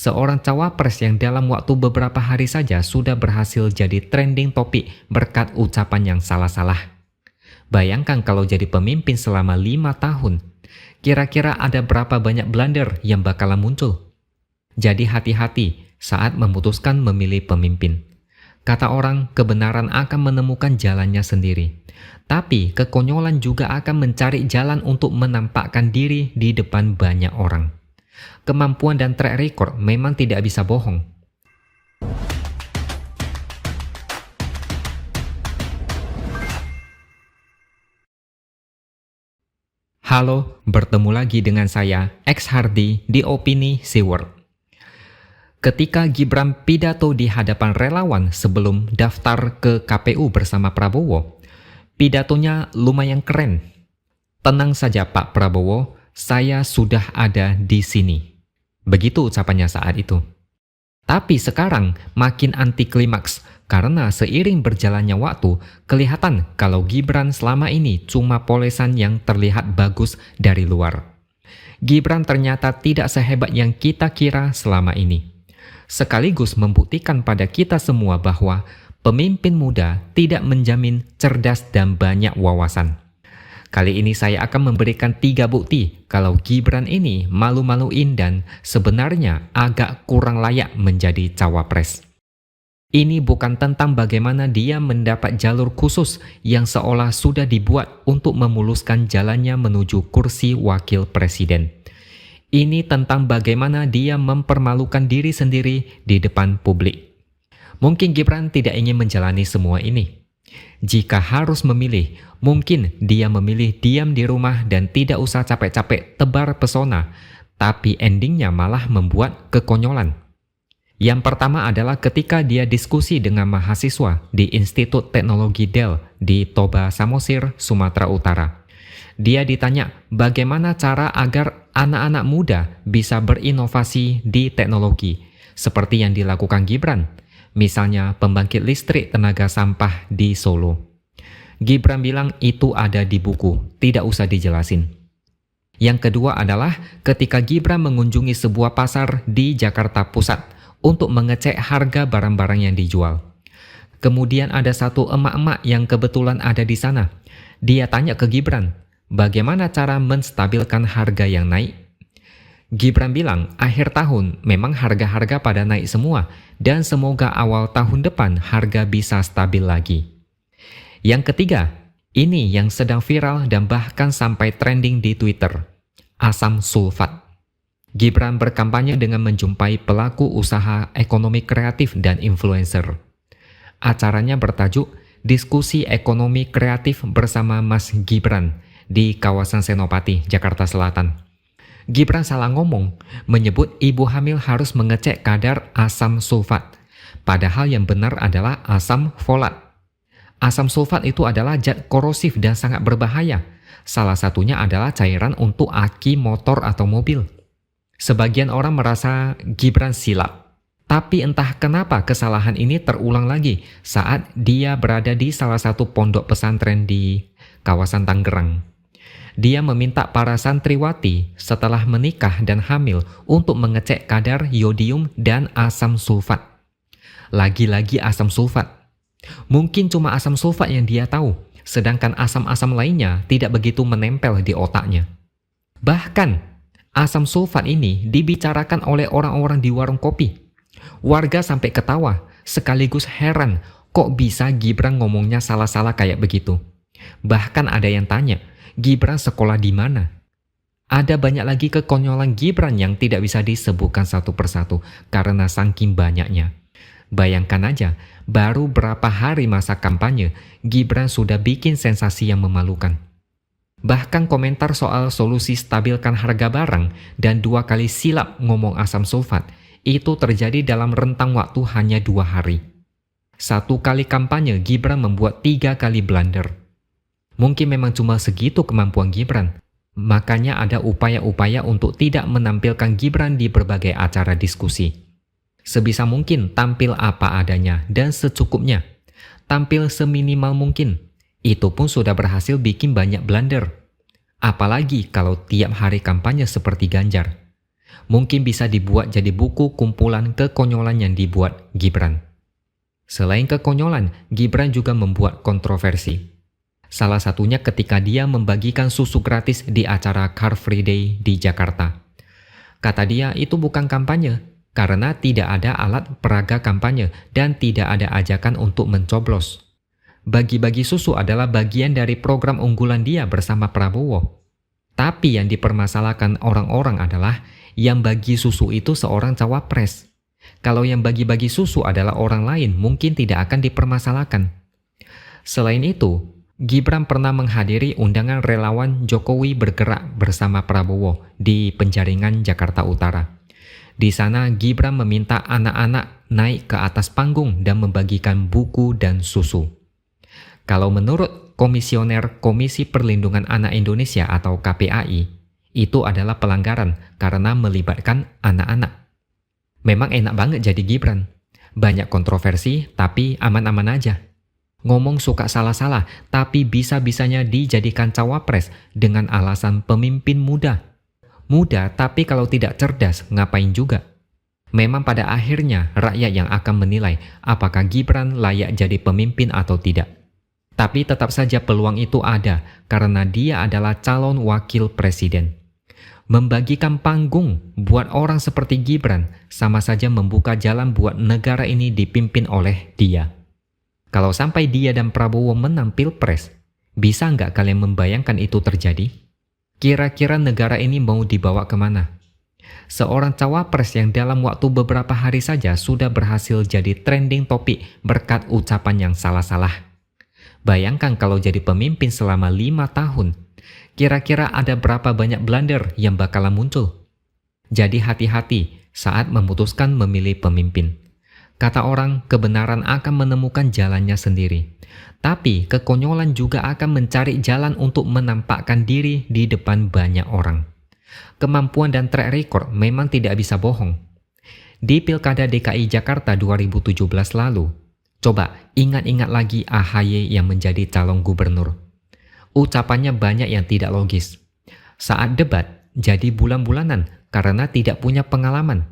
seorang cawapres yang dalam waktu beberapa hari saja sudah berhasil jadi trending topik berkat ucapan yang salah-salah. Bayangkan kalau jadi pemimpin selama 5 tahun, kira-kira ada berapa banyak blunder yang bakalan muncul? Jadi hati-hati saat memutuskan memilih pemimpin. Kata orang, kebenaran akan menemukan jalannya sendiri. Tapi kekonyolan juga akan mencari jalan untuk menampakkan diri di depan banyak orang. Kemampuan dan track record memang tidak bisa bohong. Halo, bertemu lagi dengan saya, X Hardy di Opini Seaworld. Ketika Gibran pidato di hadapan relawan sebelum daftar ke KPU bersama Prabowo, pidatonya lumayan keren. Tenang saja Pak Prabowo, saya sudah ada di sini. Begitu ucapannya saat itu. Tapi sekarang makin anti klimaks karena seiring berjalannya waktu, kelihatan kalau Gibran selama ini cuma polesan yang terlihat bagus dari luar. Gibran ternyata tidak sehebat yang kita kira selama ini. Sekaligus membuktikan pada kita semua bahwa pemimpin muda tidak menjamin cerdas dan banyak wawasan. Kali ini saya akan memberikan 3 bukti kalau Gibran ini malu-maluin dan sebenarnya agak kurang layak menjadi cawapres. Ini bukan tentang bagaimana dia mendapat jalur khusus yang seolah sudah dibuat untuk memuluskan jalannya menuju kursi wakil presiden. Ini tentang bagaimana dia mempermalukan diri sendiri di depan publik. Mungkin Gibran tidak ingin menjalani semua ini. Jika harus memilih, mungkin dia memilih diam di rumah dan tidak usah capek-capek tebar pesona, tapi endingnya malah membuat kekonyolan. Yang pertama adalah ketika dia diskusi dengan mahasiswa di Institut Teknologi Dell di Toba Samosir, Sumatera Utara. Dia ditanya bagaimana cara agar anak-anak muda bisa berinovasi di teknologi, seperti yang dilakukan Gibran, misalnya pembangkit listrik tenaga sampah di Solo. Gibran bilang itu ada di buku, tidak usah dijelasin. Yang kedua adalah ketika Gibran mengunjungi sebuah pasar di Jakarta Pusat untuk mengecek harga barang-barang yang dijual. Kemudian ada satu emak-emak yang kebetulan ada di sana. Dia tanya ke Gibran, bagaimana cara menstabilkan harga yang naik? Gibran bilang, akhir tahun memang harga-harga pada naik semua dan semoga awal tahun depan harga bisa stabil lagi. Yang ketiga, ini yang sedang viral dan bahkan sampai trending di Twitter, asam sulfat. Gibran berkampanye dengan menjumpai pelaku usaha ekonomi kreatif dan influencer. Acaranya bertajuk Diskusi Ekonomi Kreatif bersama Mas Gibran di kawasan Senopati, Jakarta Selatan. Gibran salah ngomong, menyebut ibu hamil harus mengecek kadar asam sulfat, padahal yang benar adalah asam folat. Asam sulfat itu adalah zat korosif dan sangat berbahaya. Salah satunya adalah cairan untuk aki motor atau mobil. Sebagian orang merasa Gibran silap, tapi entah kenapa kesalahan ini terulang lagi saat dia berada di salah satu pondok pesantren di kawasan Tangerang. Dia meminta para santriwati setelah menikah dan hamil untuk mengecek kadar yodium dan asam sulfat. Lagi-lagi asam sulfat. Mungkin cuma asam sulfat yang dia tahu, sedangkan asam-asam lainnya tidak begitu menempel di otaknya. Bahkan, asam sulfat ini dibicarakan oleh orang-orang di warung kopi. Warga sampai ketawa, sekaligus heran kok bisa Gibran ngomongnya salah-salah kayak begitu. Bahkan ada yang tanya, Gibran sekolah di mana? Ada banyak lagi kekonyolan Gibran yang tidak bisa disebutkan satu persatu karena saking banyaknya. Bayangkan aja, baru berapa hari masa kampanye, Gibran sudah bikin sensasi yang memalukan. Bahkan komentar soal solusi stabilkan harga barang dan 2 kali silap ngomong asam sulfat, itu terjadi dalam rentang waktu hanya 2 hari. 1 kali kampanye, Gibran membuat 3 kali blunder. Mungkin memang cuma segitu kemampuan Gibran. Makanya ada upaya-upaya untuk tidak menampilkan Gibran di berbagai acara diskusi. Sebisa mungkin tampil apa adanya dan secukupnya. Tampil seminimal mungkin. Itu pun sudah berhasil bikin banyak blunder. Apalagi kalau tiap hari kampanye seperti Ganjar. Mungkin bisa dibuat jadi buku kumpulan kekonyolan yang dibuat Gibran. Selain kekonyolan, Gibran juga membuat kontroversi. Salah satunya ketika dia membagikan susu gratis di acara Car Free Day di Jakarta. Kata dia itu bukan kampanye, karena tidak ada alat peraga kampanye dan tidak ada ajakan untuk mencoblos. Bagi-bagi susu adalah bagian dari program unggulan dia bersama Prabowo. Tapi yang dipermasalahkan orang-orang adalah yang bagi susu itu seorang cawapres. Kalau yang bagi-bagi susu adalah orang lain, mungkin tidak akan dipermasalahkan. Selain itu, Gibran pernah menghadiri undangan relawan Jokowi bergerak bersama Prabowo di Penjaringan, Jakarta Utara. Di sana, Gibran meminta anak-anak naik ke atas panggung dan membagikan buku dan susu. Kalau menurut Komisioner Komisi Perlindungan Anak Indonesia atau KPAI, itu adalah pelanggaran karena melibatkan anak-anak. Memang enak banget jadi Gibran. Banyak kontroversi, tapi aman-aman aja. Ngomong suka salah-salah, tapi bisa-bisanya dijadikan cawapres dengan alasan pemimpin muda. Muda, tapi kalau tidak cerdas, ngapain juga? Memang pada akhirnya rakyat yang akan menilai apakah Gibran layak jadi pemimpin atau tidak. Tapi tetap saja peluang itu ada karena dia adalah calon wakil presiden. Membagikan panggung buat orang seperti Gibran sama saja membuka jalan buat negara ini dipimpin oleh dia. Kalau sampai dia dan Prabowo menang Pilpres, bisa nggak kalian membayangkan itu terjadi? Kira-kira negara ini mau dibawa kemana? Seorang cawapres yang dalam waktu beberapa hari saja sudah berhasil jadi trending topik berkat ucapan yang salah-salah. Bayangkan kalau jadi pemimpin selama 5 tahun, kira-kira ada berapa banyak blunder yang bakalan muncul? Jadi hati-hati saat memutuskan memilih pemimpin. Kata orang, kebenaran akan menemukan jalannya sendiri. Tapi kekonyolan juga akan mencari jalan untuk menampakkan diri di depan banyak orang. Kemampuan dan track record memang tidak bisa bohong. Di Pilkada DKI Jakarta 2017 lalu, coba ingat-ingat lagi AHY yang menjadi calon gubernur. Ucapannya banyak yang tidak logis. Saat debat, jadi bulan-bulanan karena tidak punya pengalaman.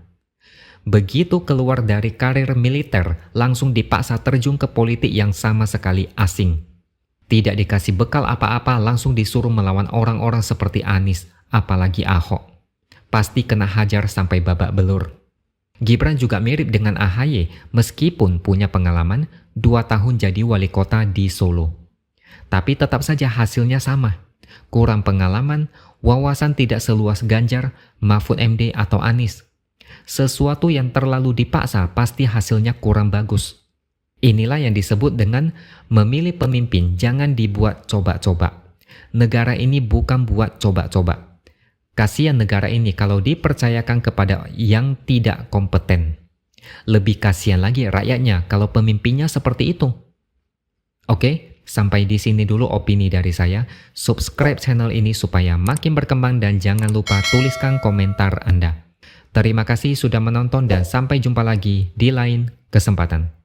Begitu keluar dari karir militer, langsung dipaksa terjun ke politik yang sama sekali asing. Tidak dikasih bekal apa-apa, langsung disuruh melawan orang-orang seperti Anies, apalagi Ahok. Pasti kena hajar sampai babak belur. Gibran juga mirip dengan AHY, meskipun punya pengalaman 2 tahun jadi wali kota di Solo. Tapi tetap saja hasilnya sama. Kurang pengalaman, wawasan tidak seluas Ganjar, Mahfud MD atau Anies. Sesuatu yang terlalu dipaksa pasti hasilnya kurang bagus. Inilah yang disebut dengan memilih pemimpin jangan dibuat coba-coba. Negara ini bukan buat coba-coba. Kasihan negara ini kalau dipercayakan kepada yang tidak kompeten. Lebih kasihan lagi rakyatnya kalau pemimpinnya seperti itu. Oke, sampai di sini dulu opini dari saya. Subscribe channel ini supaya makin berkembang dan jangan lupa tuliskan komentar Anda. Terima kasih sudah menonton dan sampai jumpa lagi di lain kesempatan.